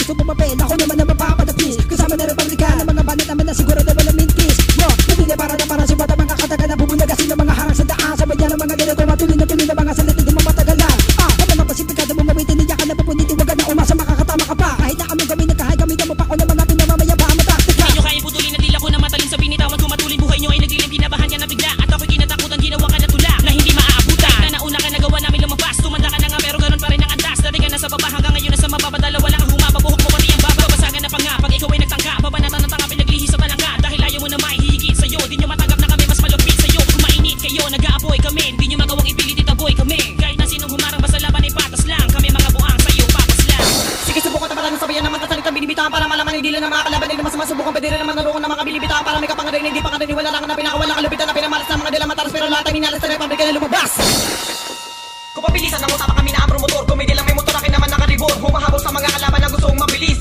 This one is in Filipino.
gusto bumapel, ako naman na mapapadapis. Kasama na republika ng mga banat naman na siguro na walang mintis. Nagili para sibat ang mga katagal na bubulaga sila mga harang sa daan. Sabay niya ng mga dila ko matuloy na mga salita di mapatagalan. Kapag ang pasipikado mo mawitin, niya ka na pupuniti, wag na umasa makakatama ka pa. Kahit na among gawin nagkahay, gamitan mo pa ko ng mga pinamamayaba mo taktika. Hindi nyo kaya putulin ang dila ko na matalin sa binitawan ko matulin. Buhay nyo ay nagdilim, kinabahan ka na bigla. At ako'y kinatakutan, ginawa ka na tula na hindi maaabutan. Na nauna ka nagawa namin lumabas, tumanda ka na nga pero ganun pa rin ang andas. Dati ka na sa baba hanggang ngayon nasa mababa, dalawa lang ang humaba, buhok mo pati ang baba. Basagan na pa nga pag ikaw ay nagtangka, babanatan ng tanga pinaglihi sa balanga. Dahil ayaw mo na maihigit sa'yo, di nyo matanggap na kami mas malupit sa'yo. Kung mainit kayo, nag-aapoy kami, di nyo magawang ipilit itaboy kami. Kahit na sinong humarang basta laban ay patas lang, kami mga buang sa'yo, papas lang. Sige subukan tapalan ng sabayan naman kasalitang binibitaan para malaman ang dila ng mga kalaban. Hindi naman sumasubukan pwede naman naroon ng mga bilibitaan para may kapangarinig. Hindi pa ka wala lang na pinakawala kalupitan na pinamalas ng mga dila mataras. Pero lahat ay minalas sa republika na lumabas. Kung pabilisan ng utapa kami na ang promotor, kung may dilang may motor akin naman nakaribor. Humahabol sa mga kalaban na gustong mabilis.